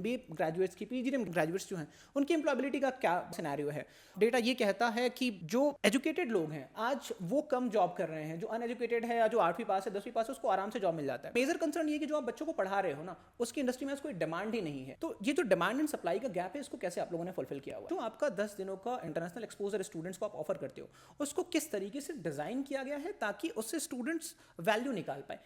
MBA graduates की, PG graduates जो हैं उनकी एम्प्लॉयबिलिटी का क्या सिनेरियो है। डेटा ये कहता है कि जो एजुकेटेड लोग हैं आज वो कम जॉब कर रहे हैं, जो अनएजुकेटेड है या जो 8वीं पास है 10वीं पास है उसको आराम से जॉब मिल जाता है। मेजर कंसर्न ये कि जो आप बच्चों को पढ़ा रहे हो ना उसकी इंडस्ट्री में कोई डिमांड ही नहीं है। तो ये जो डिमांड एंड सप्लाई का गैप है इसको कैसे आप लोगों ने फुलफिल किया हुआ है? जो आपका 10 दिनों का इंटरनेशनल एक्सपोजर स्टूडेंट्स को आप ऑफर करते हो उसको किस तरीके से डिजाइन किया गया है ताकि उससे स्टूडेंट्स वैल्यू निकाल पाए?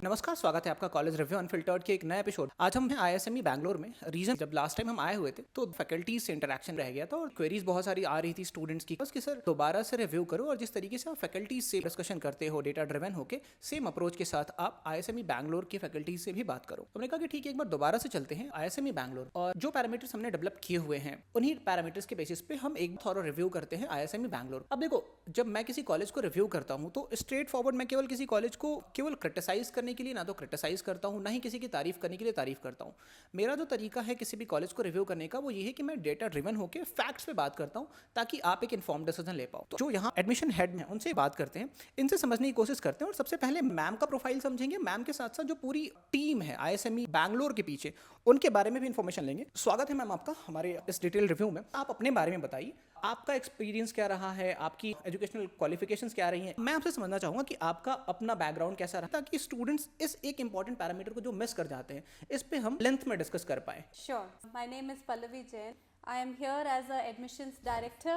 नमस्कार, स्वागत है आपका कॉलेज रिव्यू अनफिल्टर्ड के एक नए एपिसोड। आज हम हैं आईएसएमई बैंगलोर में। रीजन जब लास्ट टाइम हम आए हुए थे तो फैकल्टीज से इंटरेक्शन रह गया था और क्वेरीज बहुत सारी आ रही थी स्टूडेंट्स की कि सर दोबारा से रिव्यू करो और जिस तरीके से आप फैकल्टीज से डिस्कशन करते हो डेटा ड्रिवन होकर सेम अप्रोच के साथ आप आईएसएमई बैंगलोर की फैकल्टीज से भी बात करो। हमने कहा कि ठीक है, एक बार दोबारा से चलते हैं आईएसएमई बैंगलोर और जो पैरामीटर्स हमने डेवलप किए हुए हैं उन्हीं पैरामीटर्स के बेसिस पे हम एक थोड़ा रिव्यू करते हैं आईएसएमई बैंगलोर। अब देखो, जब मैं किसी कॉलेज को रिव्यू करता हूँ तो स्ट्रेट फॉरवर्ड मैं केवल किसी कॉलेज को केवल क्रिटिसाइज करने के लिए ना तो क्रिटिसाइज करता हूं ना ही किसी की तारीफ करने के लिए तारीफ करता हूं। मेरा जो तरीका है किसी भी कॉलेज को रिव्यू करने का वो ये है कि मैं डेटा ड्रिवन होकर फैक्ट्स पे बात करता हूं ताकि आप एक इन्फॉर्म्ड डिसीजन ले पाओ। तो जो यहाँ एडमिशन हेड हैं उनसे बात करते हैं, इनसे समझने की कोशिश करते हैं और सबसे पहले मैम का प्रोफाइल समझेंगे। मैम के साथ साथ जो पूरी टीम है आईएसएमई बैंगलोर के पीछे उनके बारे में भी इन्फॉर्मेशन लेंगे। स्वागत है मैम आपका हमारे इस डिटेल रिव्यू में। आप अपने बारे में बताइए, आपका एक्सपीरियंस क्या रहा है, आपकी एजुकेशनल क्वालिफिकेशंस क्या रही हैं। मैं आपसे समझना चाहूँगा कि आपका अपना बैकग्राउंड कैसा रहा ताकि स्टूडेंट्स इस एक इंपॉर्टेंट पैरामीटर को जो मिस कर जाते हैं इस पे हम लेंथ में डिस्कस कर पाए। Sure. My name is Pallavi Jain. I am here as a admissions director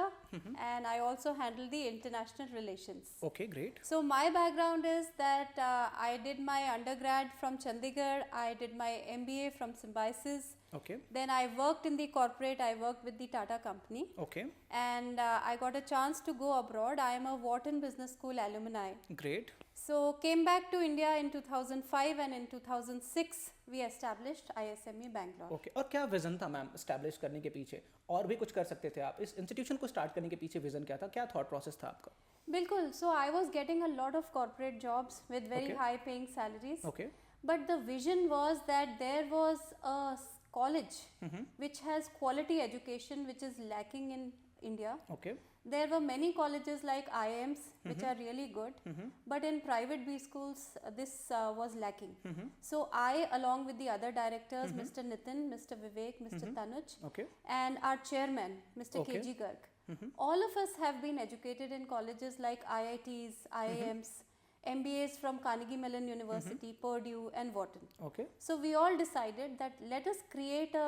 and I also handle the international relations. Okay, great. So my background is that I did my undergrad from Chandigarh, I did my MBA from Symbiosis. Okay. Then I worked in the corporate, I worked with the Tata company. Okay. And I got a chance to go abroad. I am a Wharton Business School alumni. Great. So came back to India in 2005 and in 2006 we established ISME Bangalore. Okay. और क्या vision था ma'am establish करने के पीछे? और भी कुछ कर सकते थे आप? इस इंस्टीट्यूशन को स्टार्ट करने के पीछे विजन क्या था? क्या थॉट प्रोसेस था आपका? बिल्कुल. So I was getting a lot of corporate jobs with very high paying salaries. Okay. But the vision was that there was a college which has quality education which is lacking in India. Okay. There were many colleges like IIMs which are really good, but in private B schools this was lacking. So I, along with the other directors, Mr. Nitin, Mr. Vivek, Mr. Tanuj, and our chairman, Mr. KG Garg, all of us have been educated in colleges like IITs, IIMs, MBAs from Carnegie Mellon University, Purdue and Wharton. Okay. So we all decided that let us create a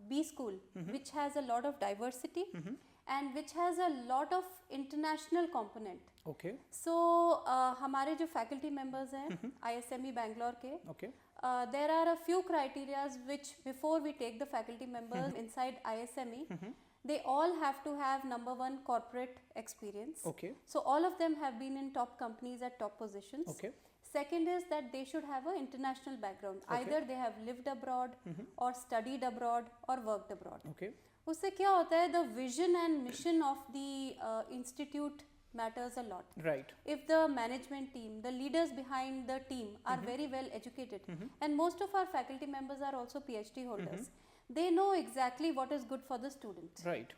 B school which has a lot of diversity and which has a lot of international component. Okay. So हमारे जो faculty members हैं ISME Bangalore के, Okay. there are a few criterias which before we take the faculty members inside ISME, they all have to have number one corporate experience. Okay. So all of them have been in top companies at top positions. Okay. Second is that they should have an international background. Either they have lived abroad or studied abroad or worked abroad. Okay. उससे क्या होता है, the vision and mission of the institute matters a lot. Right. If the management team, the leaders behind the team are very well educated, and most of our faculty members are also PhD holders, they know exactly what is good for the student. Right.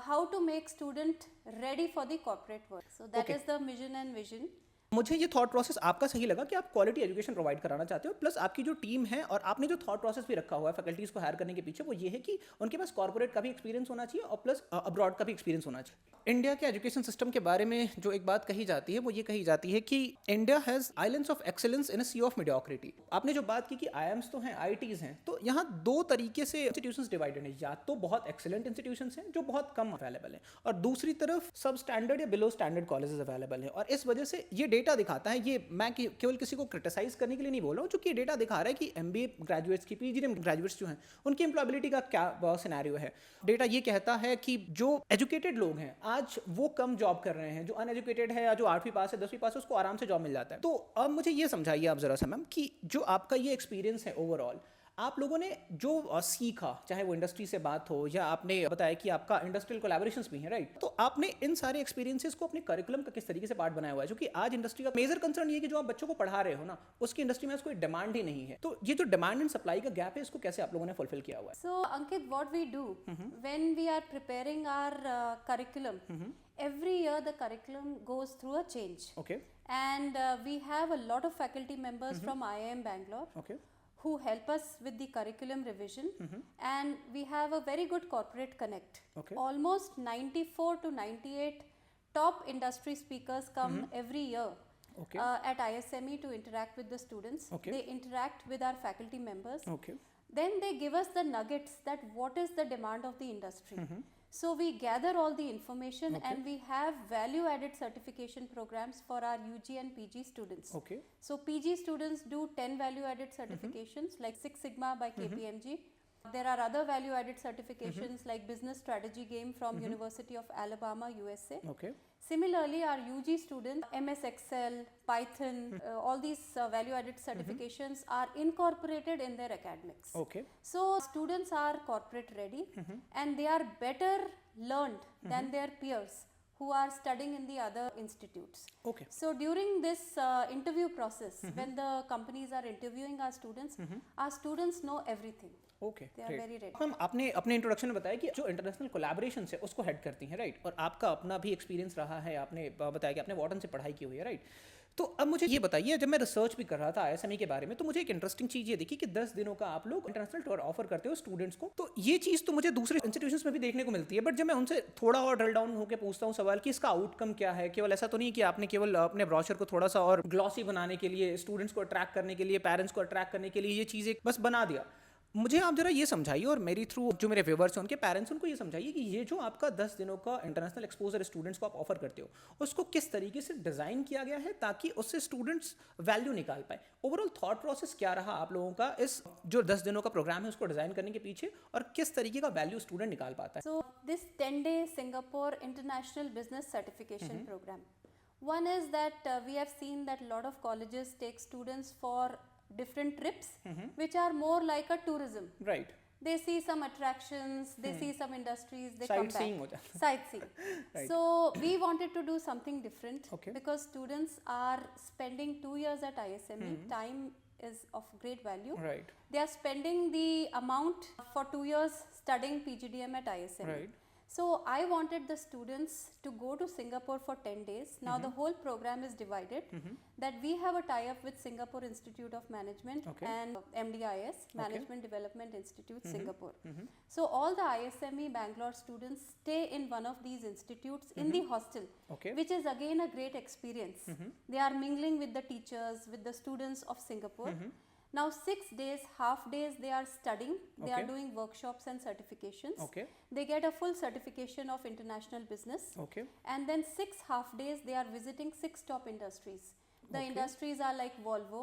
How to make student ready for the corporate world. So that is the mission and vision. मुझे ये thought process आपका सही लगा कि आप quality education provide कराना चाहते हो, प्लस आपकी जो टीम है और आपने जो थॉट प्रोसेस भी रखा हुआ है फैकल्टीज को हायर करने के पीछे वो ये है कि उनके पास कॉर्पोरेट का भी एक्सपीरियंस होना चाहिए और प्लस अब्रॉड का भी एक्सपीरियंस होना चाहिए। इंडिया के एजुकेशन सिस्टम के बारे में जो एक बात कही जाती है वो ये कही जाती है कि India has islands of excellence in a sea of mediocrity. आपने जो बात की कि आईएम्स तो हैं, आईटीज हैं, तो यहाँ दो तरीके से इंस्टीट्यूशंस डिवाइडेड हैं। या तो बहुत एक्सेलेंट इंस्टीट्यूशंस हैं जो बहुत कम अवेलेबल हैं और दूसरी तरफ सब स्टैंडर्ड या बिलो स्टैंडर्ड कॉलेजेस अवेलेबल हैं। और इस वजह से ये डेटा दिखाता है, ये मैं केवल किसी को क्रिटिसाइज करने के लिए नहीं बोल रहा हूँ, चूंकि डेटा दिखा रहा है कि एमबीए ग्रेजुएट्स की, पीजी ग्रेजुएट्स जो हैं उनकी एम्प्लॉयबिलिटी का क्या सिनेरियो है। डेटा ये कहता है कि जो एजुकेटेड लोग हैं आज वो कम जॉब कर रहे हैं, जो अनएजुकेटेड है या जो 8वीं पास है 10वीं पास है उसको आराम से जॉब मिल जाता है। तो अब मुझे ये समझाइए आप जरा सा मैम कि जो आपका ये एक्सपीरियंस है ओवरऑल, आप लोगों ने जो सीखा, चाहे वो इंडस्ट्री से बात हो या आपने बताया कि आपका इंडस्ट्रियल कोलैबोरेशंस भी हैं, राइट, तो आपने इन सारे एक्सपीरियंसेस को अपने करिकुलम का किस तरीके से पार्ट बनाया हुआ है? क्योंकि आज इंडस्ट्री का मेजर कंसर्न ये है कि जो आप बच्चों को पढ़ा रहे हो ना, उसकी इंडस्ट्री में कोई डिमांड ही नहीं है, तो ये जो डिमांड एंड सप्लाई का गैप है, इसको कैसे आप लोगों ने फुलफिल किया हुआ है? So, Ankit, what we do when we are preparing our curriculum, every year the curriculum goes through a change. Okay. And we have a lot of faculty members from IIM Bangalore Okay. who help us with the curriculum revision. And we have a very good corporate connect. Okay. Almost 94 to 98 top industry speakers come every year. Okay. At ISME to interact with the students. Okay. They interact with our faculty members. Okay. Then they give us the nuggets that what is the demand of the industry. So we gather all the information and we have value added certification programs for our UG and PG students. Okay. So PG students do 10 value added certifications like Six Sigma by KPMG. There are other value added certifications like Business Strategy Game from University of Alabama, USA. Okay. Similarly, our UG students, MS Excel, Python, all these value added certifications are incorporated in their academics. Okay. So students are corporate ready and they are better learned than their peers who are studying in the other institutes. Okay. So during this interview process, when the companies are interviewing our students know everything. Okay, They are very ready. Ma'am आपने अपने introduction में बताया कि जो international collaboration है उसको head करती हैं, राइट, और आपका अपना भी एक्सपीरियंस रहा है, आपने बताया कि आपने वॉर्डन से पढ़ाई की हुई है, राइट। तो अब मुझे ये बताइए, जब मैं रिसर्च भी कर रहा था ISME के बारे में, तो मुझे एक इंटरेस्टिंग चीज़ ये दिखी कि 10 दिनों का आप लोग इंटरनेशनल टूर ऑफर करते हो स्टूडेंट्स को। तो ये चीज़ तो मुझे दूसरे इंस्टीट्यूशंस में भी देखने को मिलती है, बट जब मैं उनसे थोड़ा और ड्रिल डाउन होकर पूछता हूँ सवाल कि इसका आउटकम क्या है, केवल ऐसा तो नहीं कि आपने केवल अपने ब्रोशर को थोड़ा सा और ग्लॉसी बनाने के लिए, स्टूडेंट्स को अट्रैक्ट करने के लिए, पेरेंट्स को अट्रैक्ट करने के लिए ये चीज़ें बस बना दिया। मुझे आप जरा ये समझाइए, और मेरी थ्रू जो मेरे व्यूवर्स हैं उनके पेरेंट्स, उनको ये समझाइए कि ये जो आपका 10 दिनों का इंटरनेशनल एक्सपोजर स्टूडेंट्स को आप ऑफर करते हो, उसको किस तरीके से डिज़ाइन किया गया है ताकि उससे स्टूडेंट्स वैल्यू निकाल पाए। ओवरऑल थॉट प्रोसेस क्या रहा आप लोगों का इस जो 10 दिनों का प्रोग्राम है उसको डिज़ाइन करने के पीछे, और किस तरीके का वैल्यू स्टूडेंट निकाल पाता है? So this 10-day Singapore International Business Certification program. One is that we have seen that a lot of colleges take students for different trips which are more like a tourism. Right. They see some attractions, they see some industries, they come Sightseeing back. हो जाता है। Sightseeing. Right. So we wanted to do something different Okay. because students are spending 2 years at ISME. Time is of great value. Right. They are spending the amount for 2 years studying PGDM at ISME. Right. So I wanted the students to go to Singapore for 10 days. Now the whole program is divided. That we have a tie-up with Singapore Institute of Management Okay. and MDIS, Management Development Institute, Singapore. So all the ISME Bangalore students stay in one of these institutes in the hostel, Okay. which is again a great experience. They are mingling with the teachers, with the students of Singapore. Now 6 days, half days they are studying, they are Okay. doing workshops and certifications. Okay. They get a full certification of international business. Okay. And then 6 half days they are visiting 6 top industries. The Okay. industries are like Volvo,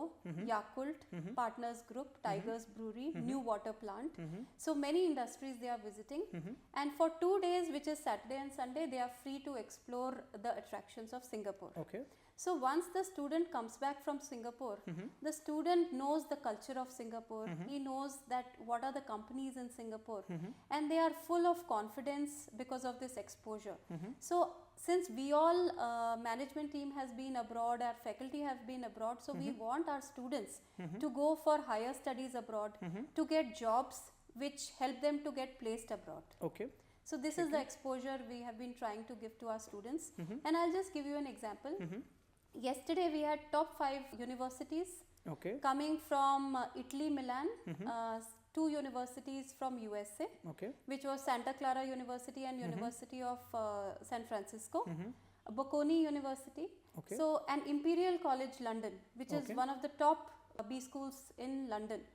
Yakult, Partners Group, Tigers Brewery, New Water Plant. So many industries they are visiting. And for 2 days, which is Saturday and Sunday, they are free to explore the attractions of Singapore. Okay. So once the student comes back from Singapore, the student knows the culture of Singapore. He knows that what are the companies in Singapore, and they are full of confidence because of this exposure. So since we all management team has been abroad, our faculty have been abroad, so we want our students to go for higher studies abroad, to get jobs which help them to get placed abroad. Okay. So this is the exposure we have been trying to give to our students. And I'll just give you an example. Yesterday we had top 5 universities Okay. coming from Italy, Milan, 2 universities from USA, Okay. which was Santa Clara University and University of San Francisco, Bocconi University, Okay. so and Imperial College London, which is Okay. one of the top B schools in London.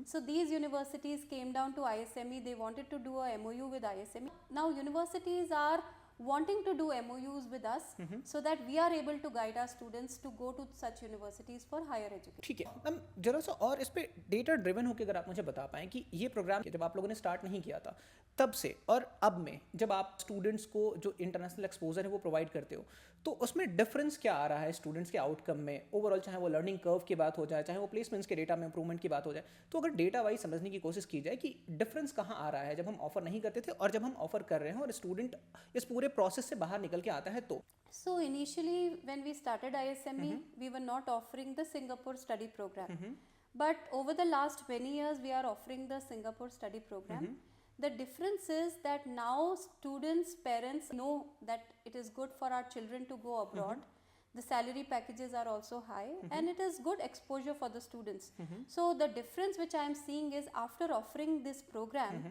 So these universities came down to ISME. They wanted to do a MOU with ISME. Now universities are wanting to do MOUs with us so that we are able to guide our students to go to such universities for higher education. ठीक है ma'am, जरा सा और इस पे data driven होकर अगर आप मुझे बता पाएं कि ये प्रोग्राम जब आप लोगों ने स्टार्ट नहीं किया था तब से और अब में, जब आप स्टूडेंट्स को जो इंटरनेशनल एक्सपोजर है वो प्रोवाइड करते हो, तो उसमें डिफरेंस क्या आ रहा है स्टूडेंट्स के आउटकम में ओवरऑल, चाहे वो लर्निंग कर्व की बात हो जाए, चाहे वो प्लेसमेंट्स के डेटा में इंप्रूवमेंट की बात हो जाए, तो अगर डेटा वाइज समझने की कोशिश की जाए कि डिफरेंस कहाँ आ रहा है जब हम ऑफर नहीं करते थे और जब हम ऑफर कर रहे हैं और स्टूडेंट इस पूरे प्रोसेस से बाहर निकल के आता है तो। So initially, when we started ISME, we were not offering the Singapore study program. But over the last many years, we are offering the Singapore study program. The difference is that now students, parents know that it is good for our children to go abroad. The salary packages are also high and it is good exposure for the students. So the difference which I am seeing is after offering this program,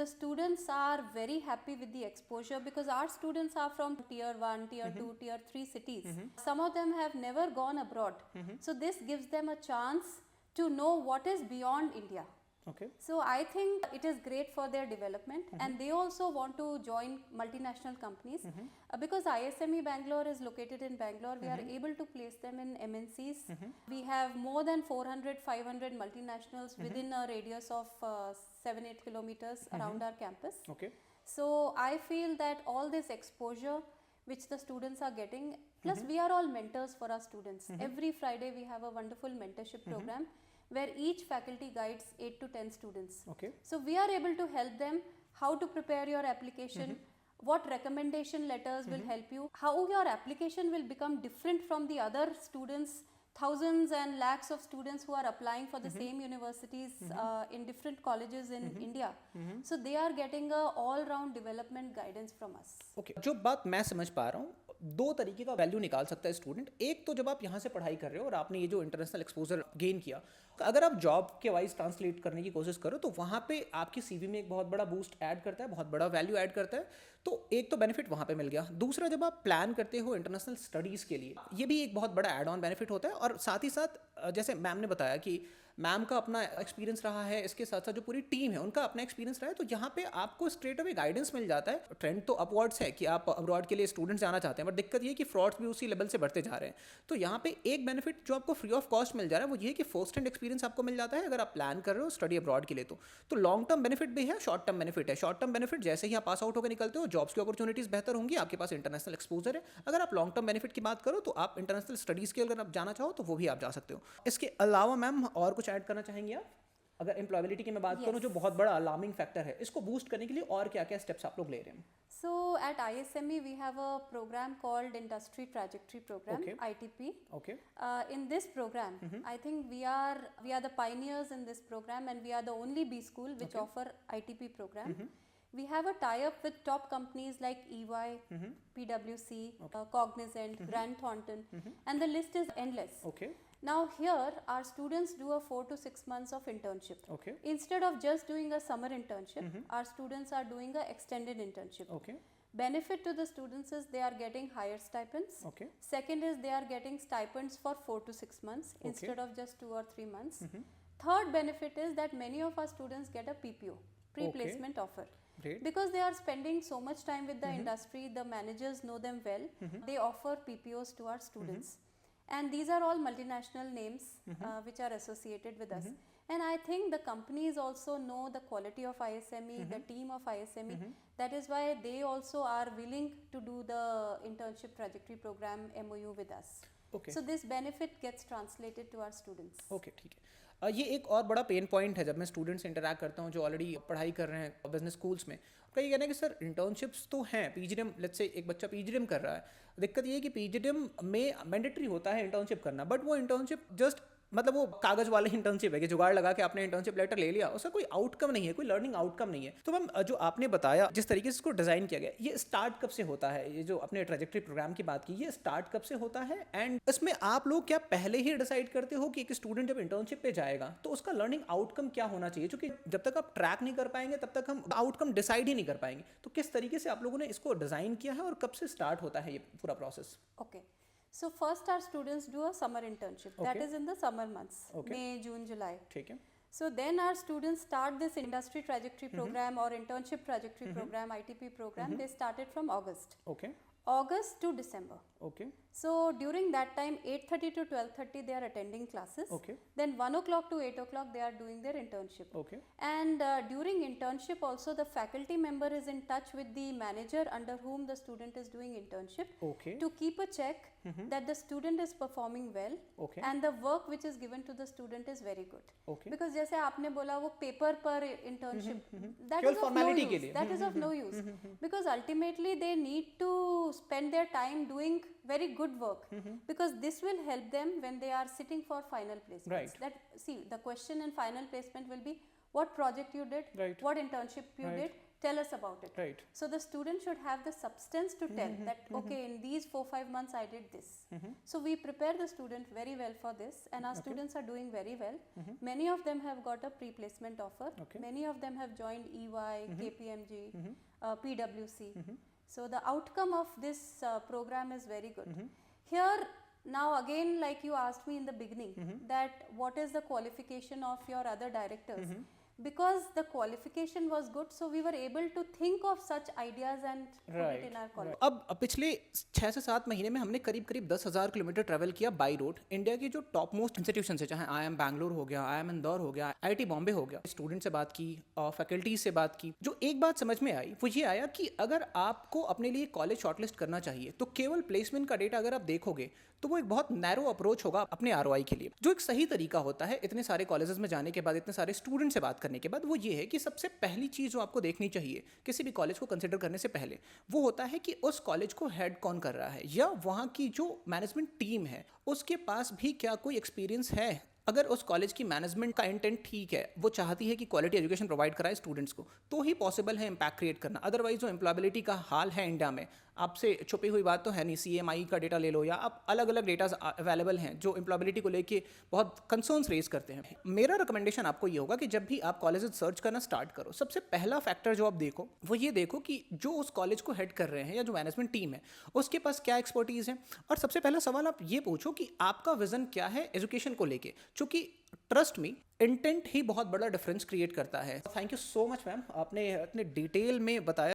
the students are very happy with the exposure because our students are from tier 1, tier 2, tier 3 cities. Some of them have never gone abroad. So this gives them a chance to know what is beyond India. Okay. So I think it is great for their development and they also want to join multinational companies because ISME Bangalore is located in Bangalore. We are able to place them in MNCs. We have more than 400, 500 multinationals within a radius of 7-8 kilometers around our campus. Okay. So I feel that all this exposure which the students are getting, plus we are all mentors for our students. Every Friday we have a wonderful mentorship program where each faculty guides 8 to 10 students. Okay. So we are able to help them how to prepare your application, what recommendation letters will help you, how your application will become different from the other students, thousands and lakhs of students who are applying for the same universities in different colleges in India. So they are getting a all round development guidance from us. Okay. जो बात मैं समझ पा रहा हूँ, दो तरीके का वैल्यू निकाल सकता है स्टूडेंट। एक तो जब आप यहाँ से पढ़ाई कर रहे हो और आपने ये जो इंटरनेशनल एक्सपोजर गेन किया, अगर आप जॉब के वाइज ट्रांसलेट करने की कोशिश करो तो वहाँ पे आपकी सीवी में एक बहुत बड़ा बूस्ट ऐड करता है, बहुत बड़ा वैल्यू ऐड करता है। तो एक तो बेनिफिट वहाँ पे मिल गया। दूसरा, जब आप प्लान करते हो इंटरनेशनल स्टडीज़ के लिए, ये भी एक बहुत बड़ा एड ऑन बेनिफिट होता है। और साथ ही साथ जैसे मैम ने बताया कि मैम का अपना एक्सपीरियंस रहा है, इसके साथ साथ जो पूरी टीम है उनका अपना एक्सपीरियंस रहा है, तो यहाँ पे आपको स्ट्रेट अवे गाइडेंस मिल जाता है। ट्रेंड तो अपवर्ड्स है कि आप अब्रॉड के लिए स्टूडेंट्स जाना चाहते हैं, बट दिक्कत ये है कि फ्रॉड्स भी उसी लेवल से बढ़ते जा रहे हैं। तो यहाँ पे एक बेनिफिट जो आपको फ्री ऑफ कॉस्ट मिल जा रहा है वो ये है कि फर्स्ट हैंड एक्सपीरियंस आपको मिल जाता है अगर आप प्लान कर रहे हो स्टडी अब्रॉड के लिए। तो लॉन्ग टर्म बेनिफिट भी है, शॉर्ट टर्म बेनिफिट है। शॉर्ट टर्म बेनिफिट, जैसे ही आप पास आउट होकर निकलते हो जॉब्स की अपॉर्चुनिटीज बेहतर होंगी, आपके पास इंटरनेशनल एक्सपोजर है। अगर आप लॉन्ग टर्म बेनिफिट की बात करो तो आप इंटरनेशनल स्टडीज़ के अगर आप जाना चाहो तो वो भी आप जा सकते हो। इसके अलावा मैम और कुछ ऐड करना चाहेंगे आप? अगर एम्प्लॉयबिलिटी की मैं बात करूं जो बहुत बड़ा अलार्मिंग फैक्टर है, इसको बूस्ट करने के लिए और क्या-क्या स्टेप्स आप लोग ले रहे हैं? So at ISME we have a program called Industry Trajectory Program, ITP. Okay. In this program, I think we are the pioneers in this program and we are the only B school which offer ITP program. We have a tie-up with top companies like EY, PwC, Cognizant, Grant Thornton, and the list is endless. Okay. Now here our students do a 4 to 6 months of internship. Okay. Instead of just doing a summer internship, our students are doing a extended internship. Okay. Benefit to the students is they are getting higher stipends. Okay. Second is they are getting stipends for 4 to 6 months Okay. instead of just 2 or 3 months. Third benefit is that many of our students get a PPO, pre-placement offer. Great. Because they are spending so much time with the industry, the managers know them well, they offer PPOs to our students. And these are all multinational names which are associated with us. And I think the companies also know the quality of ISME, the team of ISME. That is why they also are willing to do the internship trajectory program MOU with us. Okay. So this benefit gets translated to our students. Okay, ठीक है। ये एक और बड़ा pain point है जब मैं student से इंटरैक्ट करता हूँ जो ऑलरेडी पढ़ाई कर रहे हैं बिजनेस स्कूल्स में। उनका ये कहना है कि सर इंटर्नशिप्स तो हैं, पीजीडीएम, लेट्स से एक बच्चा पीजीडीएम कर रहा है, दिक्कत ये है कि पीजीडीएम में मैंडेटरी होता है इंटर्नशिप करना, बट वो इंटर्नशिप जस्ट मतलब वो कागज वाले इंटर्नशिप है कि जुगाड़ लगा के आपने इंटर्नशिप लेटर ले लिया, उसका कोई आउटकम नहीं है, कोई लर्निंग आउटकम नहीं है। तो मैम जो आपने बताया जिस तरीके से इसको डिजाइन किया गया, ये स्टार्ट कब से होता है? ये जो अपने ट्रैजेक्टरी प्रोग्राम की बात की, ये स्टार्ट कब से होता है? एंड इसमें आप लोग क्या पहले ही डिसाइड करते हो कि एक स्टूडेंट जब इंटर्नशिप पे जाएगा तो उसका लर्निंग आउटकम क्या होना चाहिए? क्योंकि जब तक आप ट्रैक नहीं कर पाएंगे तब तक हम आउटकम डिसाइड ही नहीं कर पाएंगे। तो किस तरीके से आप लोगों ने इसको डिजाइन किया है और कब से स्टार्ट होता है ये पूरा process? Okay. So first our students do a summer internship. That Okay. is in the summer months, Okay. May, June, July. ठीक है। So then our students start this industry trajectory program or internship trajectory program, ITP program. They started from August. Okay August to December. Okay So during that time 8:30 to 12:30 they are attending classes. Okay. Then 1 o'clock to 8 o'clock they are doing their internship. Okay. And during internship also the faculty member is in touch with the manager under whom the student is doing internship Okay. to keep a check that the student is performing well Okay. and the work which is given to the student is very good. Okay. Because जैसे आपने बोला वो paper पर internship that केवल is of no formality के use. लिए। That is of no use because ultimately they need to spend their time doing very good work because this will help them when they are sitting for final placements. Right. That see the question in final placement will be what project you did, Right. what internship you Right. did, tell us about it. Right. So the student should have the substance to tell that okay in these 4-5 months I did this. So we prepare the student very well for this and our students are doing very well. Many of them have got a pre-placement offer. Okay. Many of them have joined EY, KPMG, PwC. So the outcome of this program is very good. Here now again like you asked me in the beginning that what is the qualification of your other directors. Because the qualification was good so we were able to think of such ideas and put it in our college. अब पिछले 6 से 7 महीने में हमने करीब 10,000 kilometre travel किया by road. India की जो टॉप मोस्ट इंस्टीट्यूशन है, चाहे IIM बैंगलोर हो गया, IIM इंदौर हो गया, IIT बॉम्बे हो गया, स्टूडेंट से बात की और फैकल्टी से बात की। जो एक बात समझ में आई वो ये आया कि अगर आपको अपने लिए कॉलेज शॉर्टलिस्ट करना चाहिए तो केवल प्लेसमेंट का डेटा अगर आप देखोगे तो वो एक बहुत नैरो अप्रोच होगा अपने ROI के लिए। जो एक सही तरीका होता है इतने सारे कॉलेजेस में जाने के बाद, इतने सारे स्टूडेंट से बात करने के बाद, वो ये है कि सबसे पहली चीज़ जो आपको देखनी चाहिए किसी भी कॉलेज को कंसिडर करने से पहले वो होता है कि उस कॉलेज को हेड कौन कर रहा है या वहाँ की जो मैनेजमेंट टीम है उसके पास भी क्या कोई एक्सपीरियंस है। अगर उस कॉलेज की मैनेजमेंट का इंटेंट ठीक है, वो चाहती है कि क्वालिटी एजुकेशन प्रोवाइड कराए स्टूडेंट्स को, तो ही पॉसिबल है इम्पैक्ट क्रिएट करना। अदरवाइज जो एम्प्लॉयबिलिटी का हाल है इंडिया में, आपसे छुपी हुई बात तो है नहीं। CMI का डेटा ले लो या आप अलग अलग डेटा अवेलेबल हैं जो एम्प्लॉयबिलिटी को लेके बहुत कंसर्न्स रेज करते हैं। मेरा रिकमेंडेशन आपको ये होगा कि जब भी आप कॉलेजेस सर्च करना स्टार्ट करो, सबसे पहला फैक्टर जो आप देखो वो ये देखो कि जो उस कॉलेज को हेड कर रहे हैं या जो मैनेजमेंट टीम है उसके पास क्या एक्सपर्टीज़ है। और सबसे पहला सवाल आप ये पूछो कि आपका विजन क्या है एजुकेशन को लेके, क्योंकि ट्रस्ट मी इंटेंट ही बहुत बड़ा डिफरेंस क्रिएट करता है। Thank you so much ma'am, आपने इतने डिटेल में बताया।